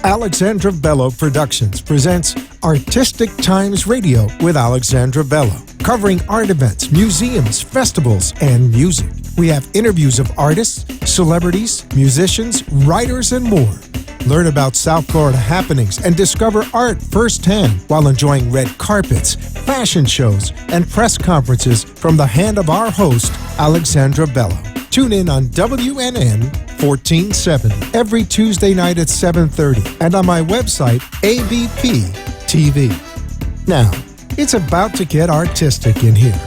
Alexandra Bello Productions presents Artistic Times Radio with Alexandra Bello, covering art events, museums, festivals, and music. We have interviews of artists, celebrities, musicians, writers, and more. Learn about South Florida happenings and discover art firsthand while enjoying red carpets, fashion shows, and press conferences from the hand of our host, Alexandra Bello. Tune in on WNN 1470 every Tuesday night at 7:30 and on my website, ABP TV. Now, it's about to get artistic in here.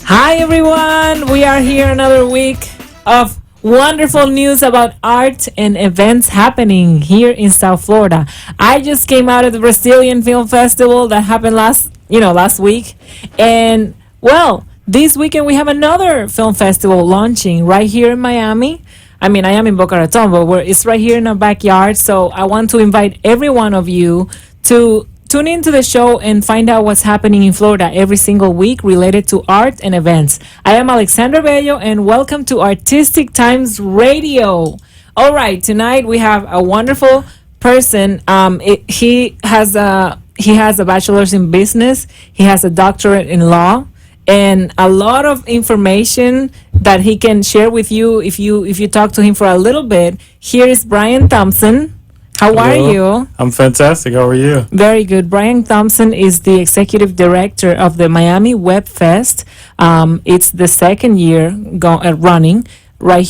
Hi, everyone. We are here another week of wonderful news about art and events happening here in South Florida. I just came out of the Brazilian Film Festival that happened last week. And, well, this weekend we have another film festival launching right here in Miami. I mean, I am in Boca Raton, but it's right here in our backyard. So I want to invite every one of you to tune into the show and find out what's happening in Florida every single week related to art and events. I am Alexandra Bello, and welcome to Artistic Times Radio. All right, tonight we have a wonderful person. He has a bachelor's in business. He has a doctorate in law, and a lot of information that he can share with you if you talk to him for a little bit. Here is Brian Thompson. How Hello. are you? I'm fantastic. How are you? Very good. Brian Thompson is the executive director of the Miami Web Fest. It's the second year running right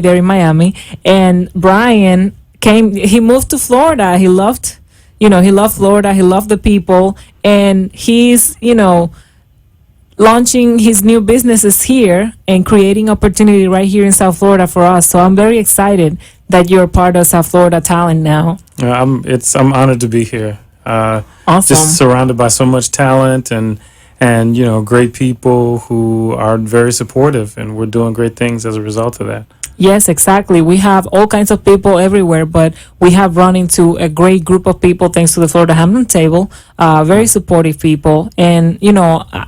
there in Miami. And Brian he moved to Florida. He loved Florida. He loved the people. And he's, launching his new businesses here and creating opportunity right here in South Florida for us. So I'm very excited that you're part of South Florida talent now. I'm honored to be here. Awesome. Just surrounded by so much talent and great people who are very supportive, and we're doing great things as a result of that. Yes, exactly. We have all kinds of people everywhere, but we have run into a great group of people thanks to the Florida Hampton Table, very supportive people. And,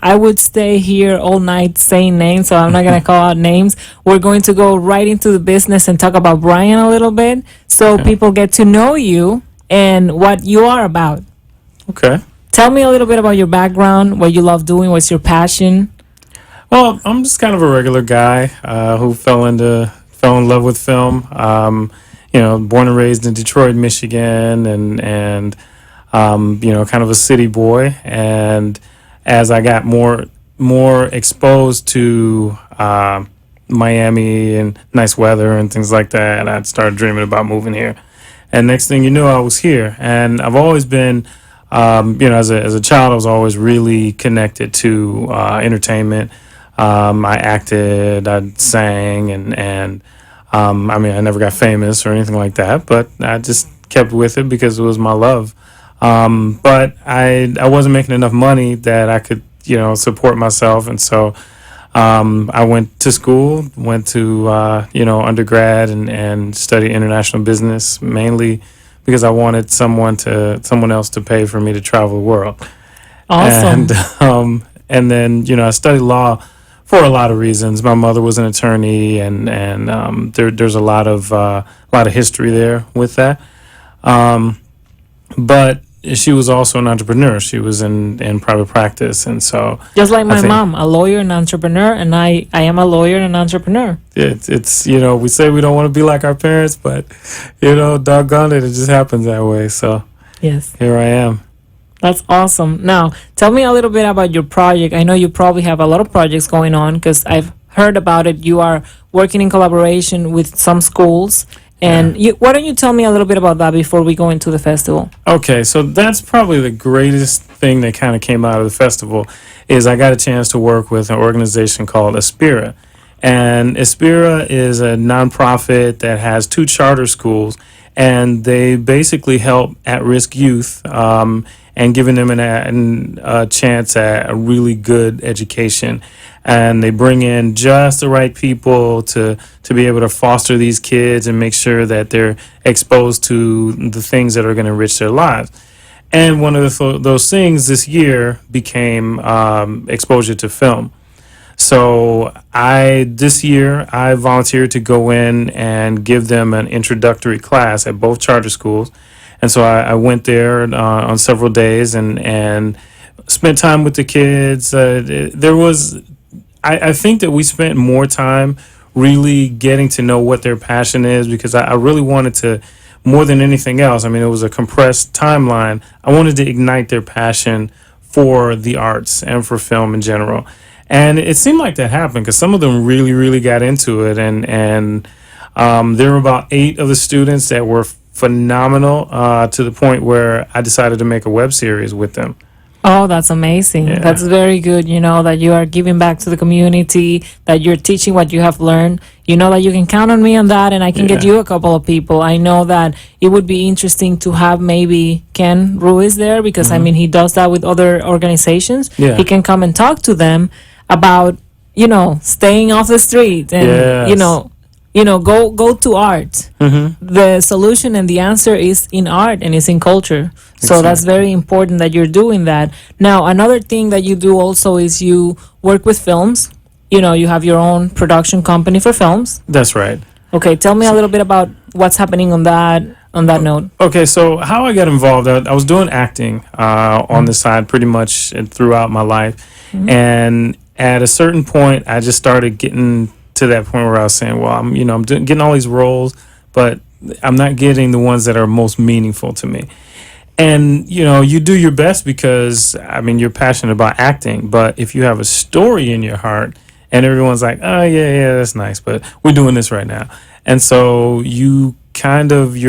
I would stay here all night saying names, so I'm not going to call out names. We're going to go right into the business and talk about Brian a little bit so people get to know you and what you are about. Okay. Tell me a little bit about your background, what you love doing, what's your passion? Well, I'm just kind of a regular guy who fell in love with film. Born and raised in Detroit, Michigan, and kind of a city boy. And as I got more exposed to Miami and nice weather and things like that, I started dreaming about moving here. And next thing you know, I was here. And I've always been, as a child, I was always really connected to entertainment. I acted, I sang, and I never got famous or anything like that, but I just kept with it because it was my love. But I wasn't making enough money that I could, support myself, and so I went to school, went to undergrad, and studied international business, mainly because I wanted someone else to pay for me to travel the world. Awesome. And then I studied law for a lot of reasons. My mother was an attorney, and there's a lot of history there with that. But she was also an entrepreneur. She was in private practice, and so just like my mom, a lawyer and entrepreneur, and I am a lawyer and entrepreneur. It's we say we don't want to be like our parents, but doggone it just happens that way. So yes, here I am. That's awesome. Now, tell me a little bit about your project. I know you probably have a lot of projects going on because I've heard about it. You are working in collaboration with some schools. And why don't you tell me a little bit about that before we go into the festival? Okay, so that's probably the greatest thing that kind of came out of the festival is I got a chance to work with an organization called Aspira. And Aspira is a nonprofit that has 2 charter schools, and they basically help at-risk youth and giving them a chance at a really good education. And they bring in just the right people to be able to foster these kids and make sure that they're exposed to the things that are going to enrich their lives. And one of those things this year became exposure to film. So this year I volunteered to go in and give them an introductory class at both charter schools, and so I went there on several days and spent time with the kids. I think that we spent more time really getting to know what their passion is, because I really wanted to, more than anything else, I mean, it was a compressed timeline. I wanted to ignite their passion for the arts and for film in general. And it seemed like that happened, because some of them really, really got into it. And there were about 8 of the students that were phenomenal, to the point where I decided to make a web series with them. Oh, that's amazing. Yeah. That's very good. You know, that you are giving back to the community, that you're teaching what you have learned. You know that you can count on me on that, and I can get you a couple of people. I know that it would be interesting to have maybe Ken Ruiz there, because, I mean, he does that with other organizations. Yeah. He can come and talk to them about, you know, staying off the street and, Yes. go to art. The solution and the answer is in art and is in culture. So that's very important that you're doing that. Now, another thing that you do also is you work with films. You know, you have your own production company for films. That's right. Okay, tell me a little bit about what's happening on that note. Okay, so how I got involved, I was doing acting on the side pretty much throughout my life. And at a certain point, I just started getting to that point where I was saying, well, I'm getting all these roles, but I'm not getting the ones that are most meaningful to me. And, you do your best because, I mean, you're passionate about acting. But if you have a story in your heart and everyone's like, oh, yeah, that's nice, but we're doing this right now. And so you're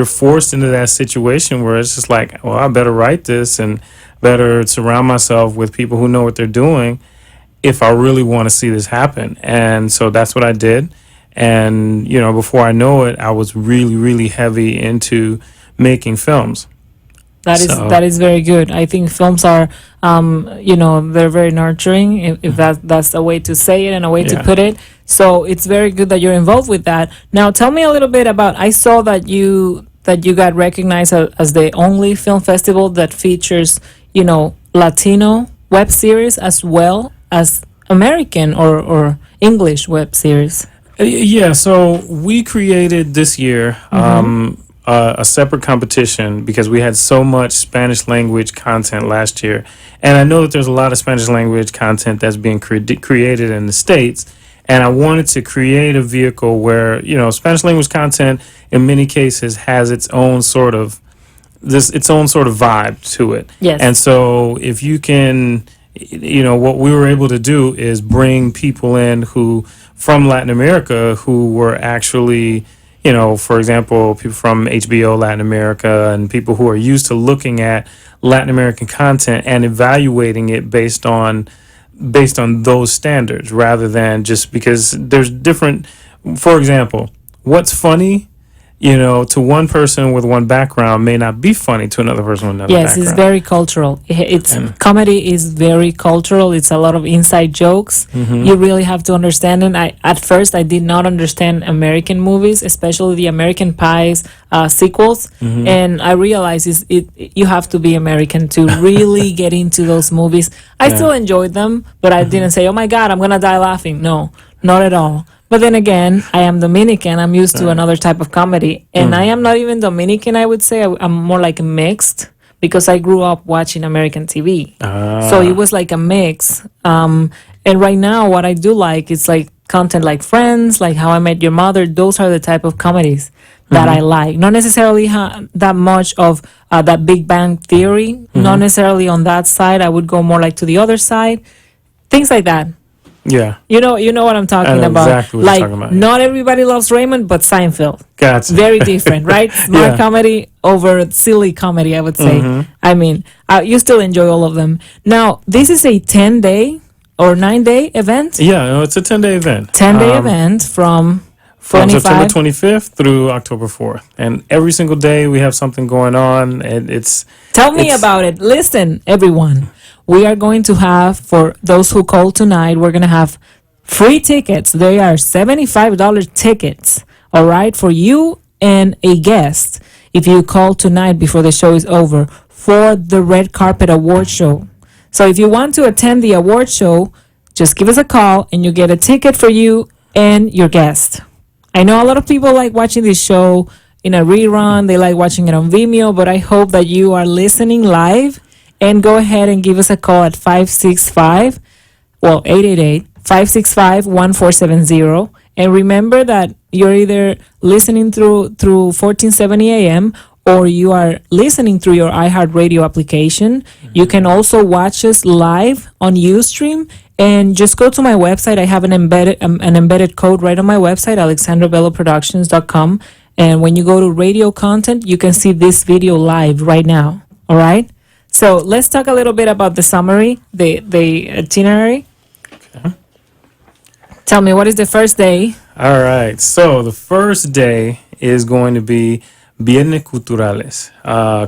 forced into that situation where it's just like, well, I better write this and better surround myself with people who know what they're doing if I really want to see this happen. And so that's what I did. And, before I know it, I was really, really heavy into making films. That is very good. I think films are, they're very nurturing, if that's a way to say it and a way to put it. So it's very good that you're involved with that. Now, tell me a little bit about. I saw that you got recognized as the only film festival that features, Latino web series as well as American or English web series. Yeah. So we created this year. A separate competition because we had so much Spanish language content last year. And I know that there's a lot of Spanish language content that's being created in the States. And I wanted to create a vehicle where, Spanish language content in many cases has its own sort of vibe to it. Yes. And so if you can, what we were able to do is bring people in from Latin America who were actually, for example, people from HBO Latin America and people who are used to looking at Latin American content and evaluating it based on those standards rather than just because there's different. For example, what's funny, to one person with one background may not be funny to another person with another background. Yes, it's very cultural. Comedy is very cultural. It's a lot of inside jokes. You really have to understand it. At first, I did not understand American movies, especially the American Pies sequels. And I realized you have to be American to really get into those movies. I still enjoyed them, but I didn't say, oh my God, I'm going to die laughing. No, not at all. But then again, I am Dominican. I'm used to another type of comedy. And I am not even Dominican, I would say. I'm more like mixed because I grew up watching American TV. So it was like a mix. And right now, what I do like is like content like Friends, like How I Met Your Mother. Those are the type of comedies that I like. Not necessarily that much of that Big Bang Theory. Not necessarily on that side. I would go more like to the other side. Things like that. Yeah. You know what I'm talking about. Exactly what you're talking about. Not everybody loves Raymond, but Seinfeld. Gotcha. Very different, right? Smart comedy over silly comedy, I would say. I mean, you still enjoy all of them. Now, this is a 10-day or 9-day event? Yeah, no, it's a 10-day event. 10-day event from September 25th through October 4th. And every single day we have something going on. And Tell me about it. Listen, everyone. We are going to have, for those who call tonight, we're going to have free tickets. They are $75 tickets, all right, for you and a guest. If you call tonight before the show is over for the Red Carpet Award Show. So if you want to attend the award show, Just give us a call and you get a ticket for you and your guest. I know a lot of people like watching this show in a rerun. They like watching it on Vimeo, but I hope that you are listening live, and go ahead and give us a call at 888-565-1470. And remember that you're either listening through 1470 AM or you are listening through your iHeartRadio application. You can also watch us live on Ustream, and just go to my website. I have an embedded code right on my website, alexandrabelloproductions.com. And when you go to radio content, you can see this video live right now. All right. So let's talk a little bit about the summary, the itinerary. Okay. Tell me, what is the first day? All right. So the first day is going to be Viernes Culturales,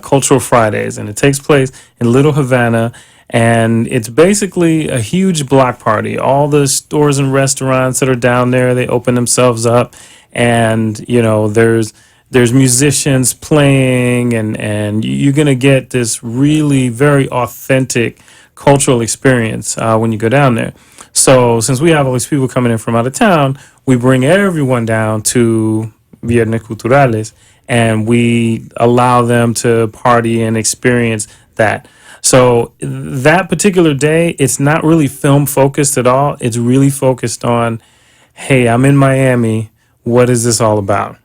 Cultural Fridays, and it takes place in Little Havana, and it's basically a huge block party. All the stores and restaurants that are down there, they open themselves up, and there's musicians playing, and you're gonna get this really very authentic cultural experience when you go down there. So since we have all these people coming in from out of town, we bring everyone down to Viernes Culturales, and we allow them to party and experience that. So that particular day, it's not really film focused at all. It's really focused on, hey, I'm in Miami. What is this all about?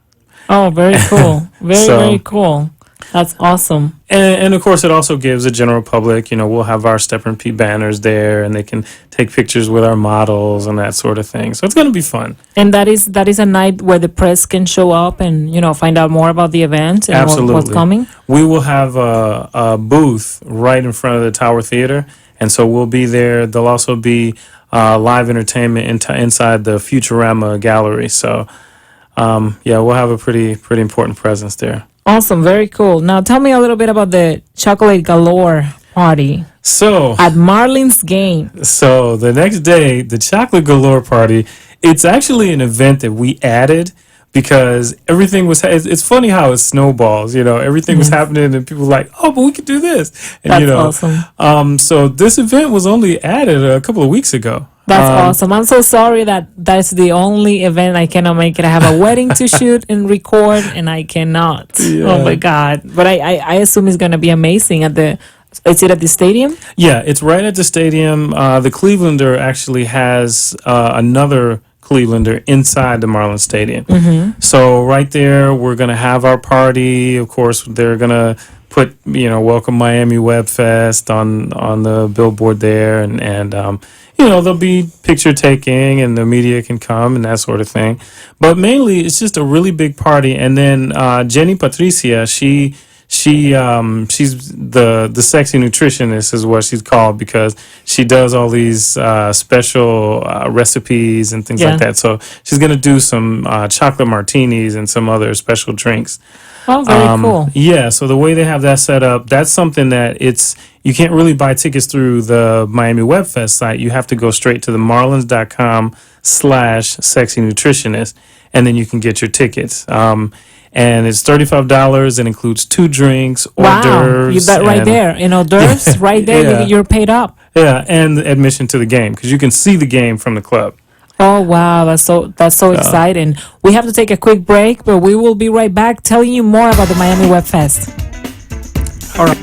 Oh, very cool. Very cool. That's awesome. And of course, it also gives the general public, we'll have our Stepper and Pete banners there, and they can take pictures with our models and that sort of thing. So it's going to be fun. And that is a night where the press can show up and, find out more about the event and what's coming? We will have a booth right in front of the Tower Theater, and so we'll be there. There'll also be live entertainment inside the Futurama gallery. So, we'll have a pretty important presence there. Awesome. Very cool. Now tell me a little bit about the Chocolate Galore party. So at Marlins game. So the next day, the Chocolate Galore party, it's actually an event that we added because everything was, it's funny how it snowballs, everything was happening and people were like, oh, but we could do this. And, That's awesome. So this event was only added a couple of weeks ago. That's awesome. I'm so sorry that's the only event I cannot make it. I have a wedding to shoot and record, and I cannot. Yeah. Oh my God. But I assume it's going to be amazing is it at the stadium? Yeah, it's right at the stadium. The Clevelander actually has another Clevelander inside the Marlins Stadium. Mm-hmm. So right there, we're going to have our party. Of course, they're going to put, Welcome Miami Web Fest on the billboard there. And there'll be picture taking and the media can come and that sort of thing. But mainly, it's just a really big party. And then Jenny Patricia, she's the sexy nutritionist is what she's called because she does all these special recipes and things like that. So she's going to do some chocolate martinis and some other special drinks. Oh, very cool. Yeah, so the way they have that set up, that's something that you can't really buy tickets through the Miami Web Fest site. You have to go straight to the marlins.com/sexy nutritionist, and then you can get your tickets. And it's $35. It includes 2 drinks, hors d'oeuvres. Wow, right there. Hors d'oeuvres, right there, you're paid up. Yeah, and admission to the game, because you can see the game from the club. Oh, wow, that's so exciting. We have to take a quick break, but we will be right back telling you more about the Miami Web Fest. All right.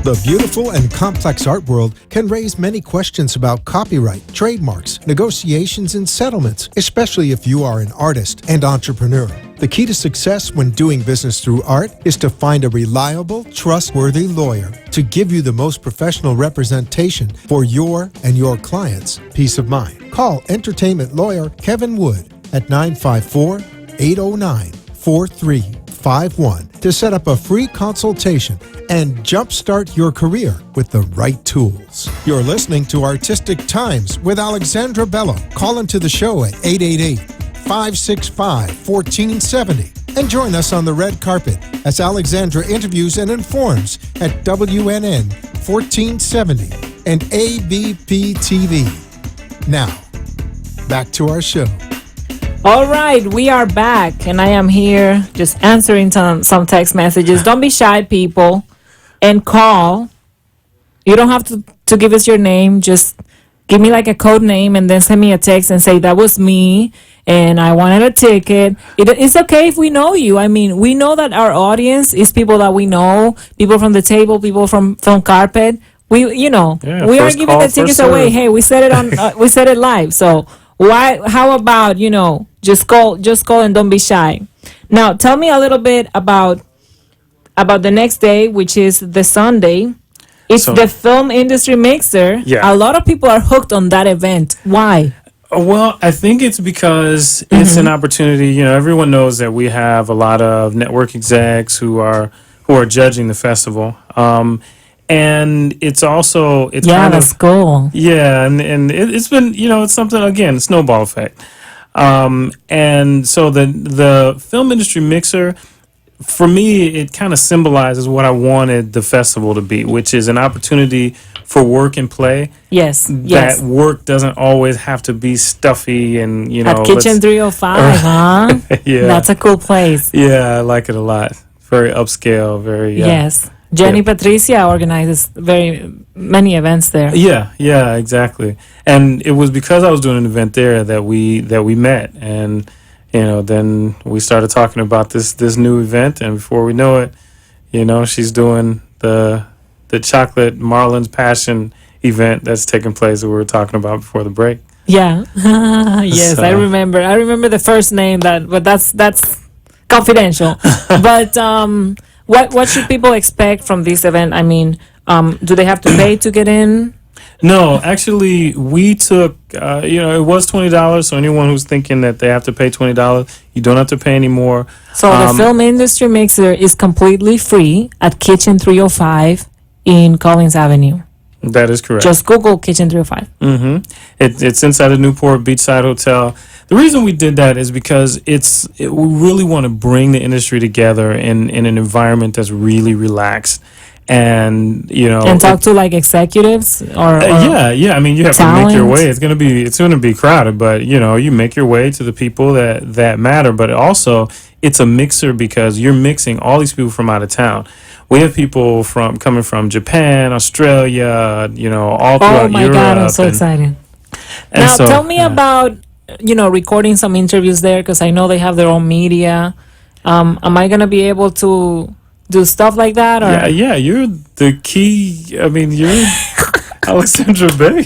The beautiful and complex art world can raise many questions about copyright, trademarks, negotiations, and settlements, especially if you are an artist and entrepreneur. The key to success when doing business through art is to find a reliable, trustworthy lawyer to give you the most professional representation for your and your clients' peace of mind. Call entertainment lawyer Kevin Wood at 954-809-4351 to set up a free consultation and jumpstart your career with the right tools. You're listening to Artistic Times with Alexandra Bello. Call into the show at 888-565-1470 and join us on the red carpet as Alexandra interviews and informs at WNN 1470 and ABP TV. Now, back to our show. All right, we are back, and I am here just answering some text messages. Don't be shy, people, and call. You don't have to give us your name. Just give me like a code name and then send me a text and say that was me and I wanted a ticket. It's okay if we know you. I mean, we know that our audience is people that we know, people from the table, people from carpet. We we are giving the tickets away. Hey, we said it on we said it live. So how about just call and don't be shy. Now tell me a little bit about the next day, which is the Sunday. It's the Film Industry Mixer. Yeah. A lot of people are hooked on that event. Why? Well, I think it's because it's an opportunity. Everyone knows that we have a lot of network execs who are judging the festival. And it's also kind that's cool. Yeah, and it's been it's something, again, snowball effect. And so the Film Industry Mixer, for me, it kind of symbolizes what I wanted the festival to be, which is an opportunity for work and play. Yes. That work doesn't always have to be stuffy and at Kitchen 305, huh? Yeah, that's a cool place. Yeah, I like it a lot. Very upscale. Very yes. Jenny Patricia organizes very many events there. Yeah, exactly. And it was because I was doing an event there that we met, and then we started talking about this new event, and before we know it, she's doing the Chocolate Marlin's Passion event that's taking place that we were talking about before the break. Yeah. Yes, so. I remember the first name but that's confidential. But what should people expect from this event? I mean, do they have to pay to get in? No, actually, we took, it was $20. So anyone who's thinking that they have to pay $20, you don't have to pay anymore. So the Film Industry Mixer is completely free at Kitchen 305 in Collins Avenue. That is correct. Just Google Kitchen 305. Mm-hmm. It's inside the Newport Beachside Hotel. The reason we did that is because we really want to bring the industry together in an environment that's really relaxed. And and talk to like executives or I mean, you have talent. to make your way. It's gonna be crowded, but you make your way to the people that matter. But also, it's a mixer because you're mixing all these people from out of town. We have people coming from Japan, Australia, all throughout Europe. Oh my God, I'm so excited! Now tell me about recording some interviews there, because I know they have their own media. Am I gonna be able to do stuff like that? Or? Yeah, you're the key. I mean, you're Alexandra Bellos.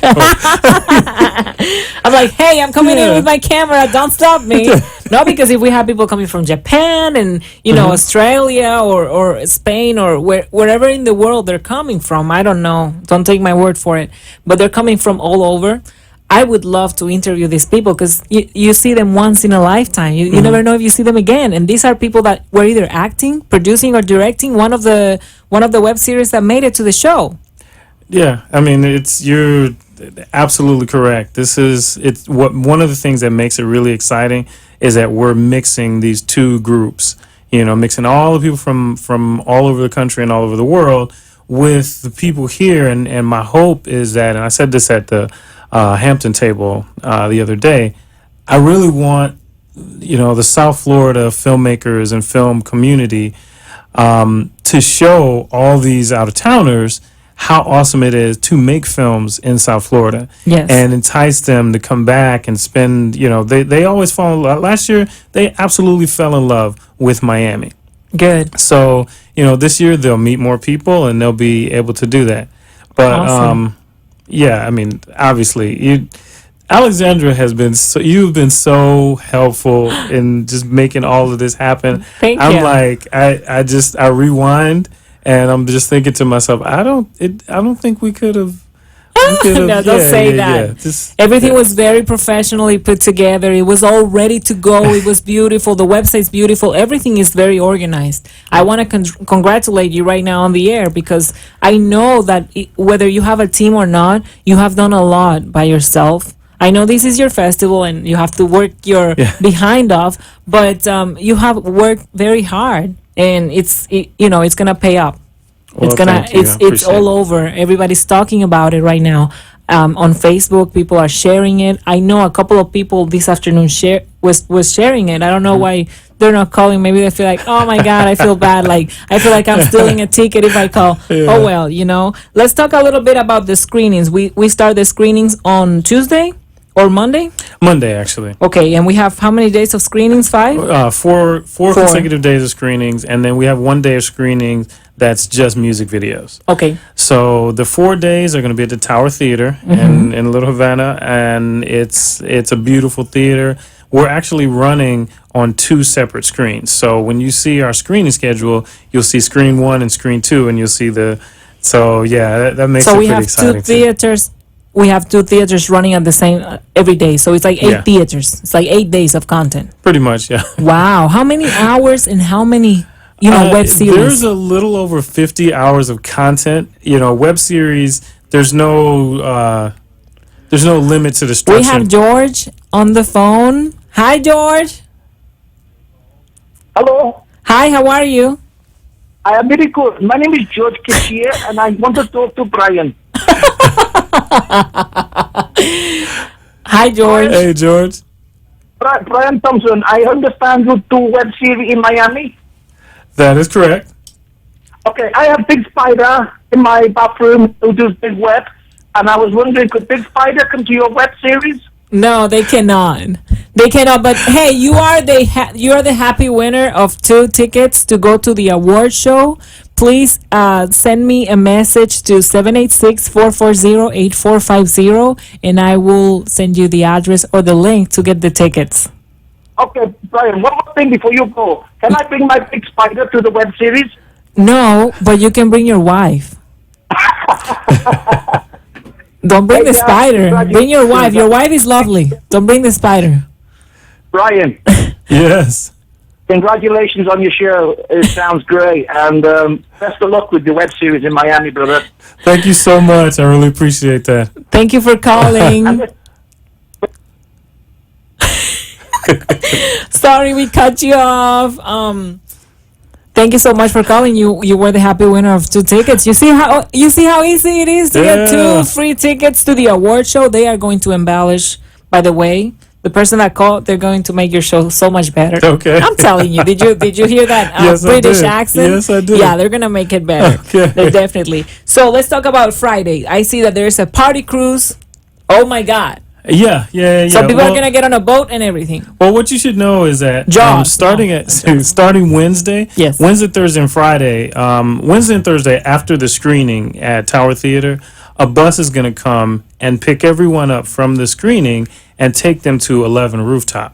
I'm like, hey, I'm coming in with my camera. Don't stop me. No, because if we have people coming from Japan and Australia or Spain or wherever in the world they're coming from, I don't know. Don't take my word for it. But they're coming from all over. I would love to interview these people because you see them once in a lifetime. You never know if you see them again. And these are people that were either acting, producing, or directing one of the web series that made it to the show. Yeah, I mean, you're absolutely correct. One of the things that makes it really exciting is that we're mixing these two groups. Mixing all the people from all over the country and all over the world with the people here. And my hope is that, and I said this at the Hampton table the other day, I really want the South Florida filmmakers and film community to show all these out-of-towners how awesome it is to make films in South Florida. Yes. And entice them to come back and spend, they always fall in love. Last year, they absolutely fell in love with Miami. Good. So, this year they'll meet more people and they'll be able to do that. But, awesome. Yeah, I mean, obviously, Alexandra you've been so helpful in just making all of this happen. Thank you. I'm like, I rewind and I'm just thinking to myself, I don't think we could have. No, don't say that. Everything was very professionally put together. It was all ready to go. It was beautiful. The website's beautiful. Everything is very organized. I want to congratulate you right now on the air, because I know that whether you have a team or not, you have done a lot by yourself. I know this is your festival and you have to work your behind off, but you have worked very hard, and it's gonna pay up. Well, it's all over. Everybody's talking about it right now. On Facebook, people are sharing it. I know a couple of people this afternoon was sharing it. I don't know why they're not calling. Maybe they feel like, oh my God, I feel bad. Like, I feel like I'm stealing a ticket if I call. Oh well, Let's talk a little bit about the screenings. We start the screenings on Tuesday or Monday? Monday, actually. Okay, and we have how many days of screenings? 5? Four consecutive days of screenings, and then we have 1 day of screenings that's just music videos. Okay. So the 4 days are going to be at the Tower Theater in Little Havana, and it's a beautiful theater. We're actually running on 2 separate screens. So when you see our screening schedule, you'll see screen 1 and screen 2, and you'll see that makes it pretty exciting. So we have 2 theaters. We have 2 theaters running at the same every day. So it's like 8 theaters. It's like 8 days of content. Pretty much, yeah. Wow. How many hours and how many, web series? There's a little over 50 hours of content. Web series, there's no limit to the structure. We have George on the phone. Hi, George. Hello. Hi, how are you? I am very good. My name is George Kishier, and I want to talk to Brian. Hi, George. Hey, George. Brian Thompson, I understand you do web series in Miami. That is correct. Okay, I have Big Spider in my bathroom who does big web, and I was wondering, could Big Spider come to your web series? No, they cannot. They cannot. But hey, you are the happy winner of 2 tickets to go to the award show. Please send me a message to 786-440-8450, and I will send you the address or the link to get the tickets. Okay, Brian, one more thing before you go. Can I bring my Big Spider to the web series? No, but you can bring your wife. Don't bring the spider. Bring your wife. Your wife is lovely. Don't bring the spider. Brian. Yes. Congratulations on your show. It sounds great. And best of luck with the web series in Miami, brother. Thank you so much. I really appreciate that. Thank you for calling. Sorry we cut you off. Thank you so much for calling. You were the happy winner of 2 tickets. You see how easy it is to get 2 free tickets to the award show. They are going to embellish, by the way. The person that called, they're going to make your show so much better. Okay. I'm telling you. Did you hear that Yes, British I did. accent? Yes, I did. Yeah, they're gonna make it better. Okay. They're definitely. So let's talk about Friday. I see that there's a party cruise. Oh my God. Yeah. So people are gonna get on a boat and everything. Well, what you should know is that starting Wednesday, yes, Wednesday, Thursday, and Friday. Wednesday and Thursday after the screening at Tower Theater, a bus is going to come and pick everyone up from the screening and take them to 11 Rooftop.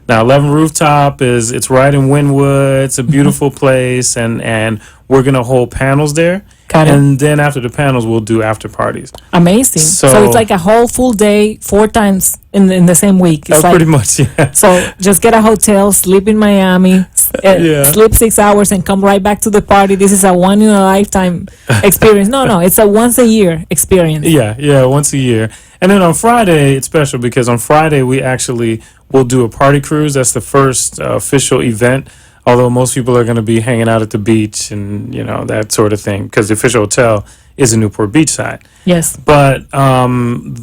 Now, 11 Rooftop it's right in Wynwood. It's a beautiful place, and we're going to hold panels there. Got it. And then after the panels, we'll do after parties. Amazing. So it's like a whole full day, 4 times in the same week. It's pretty much, yeah. So just get a hotel, sleep in Miami, sleep 6 hours, and come right back to the party. This is a one-in-a-lifetime experience. No, it's a once-a-year experience. Yeah, once a year. And then on Friday, it's special because on Friday, we actually will do a party cruise. That's the first official event. Although most people are going to be hanging out at the beach and, that sort of thing, because the official hotel is in Newport Beachside. Yes. But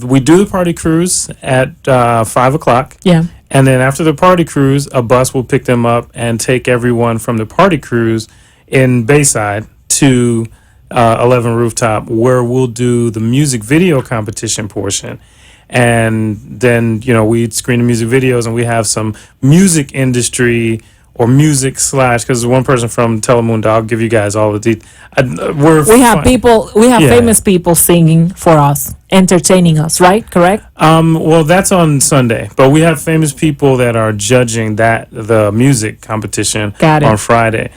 we do the party cruise at 5 o'clock. Yeah. And then after the party cruise, a bus will pick them up and take everyone from the party cruise in Bayside to 11 Rooftop, where we'll do the music video competition portion. And then, we screen the music videos, and we have some music industry or music / because one person from Telemundo, I'll give you guys all the details. We have famous people singing for us, entertaining us, right? Correct? Well, that's on Sunday, but we have famous people that are judging the music competition on Friday.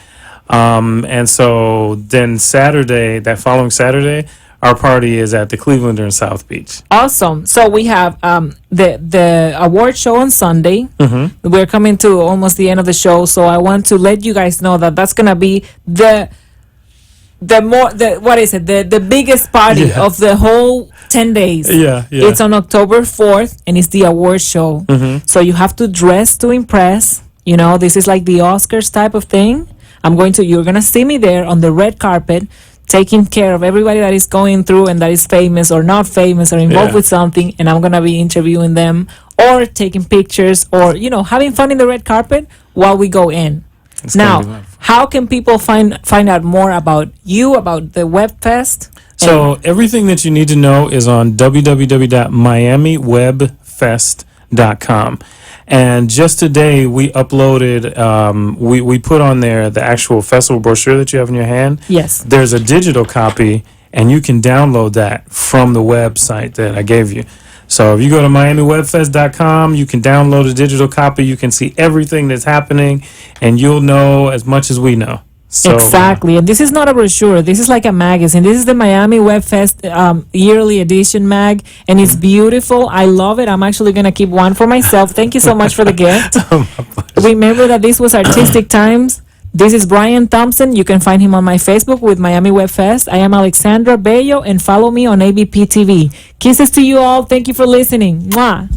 And so then that following Saturday, our party is at the Clevelander in South Beach. Awesome. So we have the award show on Sunday. Mm-hmm. We're coming to almost the end of the show, so I want to let you guys know that that's gonna be the biggest party of the whole 10 days. Yeah. It's on October 4th, and it's the award show. Mm-hmm. So you have to dress to impress. This is like the Oscars type of thing. You're gonna see me there on the red carpet, taking care of everybody that is going through and that is famous or not famous or involved with something, and I'm gonna be interviewing them or taking pictures or having fun in the red carpet while we go in. Now, how can people find out more about you, about the Web Fest? So everything that you need to know is on www.miamiwebfest.com. And just today we uploaded, we put on there the actual festival brochure that you have in your hand. Yes. There's a digital copy, and you can download that from the website that I gave you. So if you go to miamiwebfest.com, you can download a digital copy. You can see everything that's happening, and you'll know as much as we know. So, exactly. And this is not a brochure. This is like a magazine. This is the Miami Web Fest yearly edition mag, and it's beautiful. I love it. I'm actually going to keep one for myself. Thank you so much for the gift. Remember that this was Artistic Times. This is Brian Thompson. You can find him on my Facebook with Miami Web Fest. I am Alexandra Bello, and follow me on ABP TV. Kisses to you all. Thank you for listening. Mwah.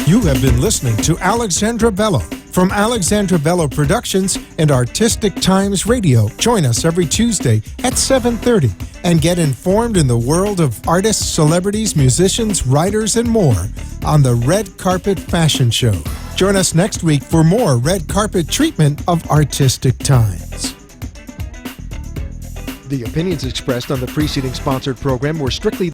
You have been listening to Alexandra Bello from Alexandra Bello Productions and Artistic Times Radio. Join us every Tuesday at 7:30 and get informed in the world of artists, celebrities, musicians, writers, and more on the Red Carpet Fashion Show. Join us next week for more red carpet treatment of Artistic Times. The opinions expressed on the preceding sponsored program were strictly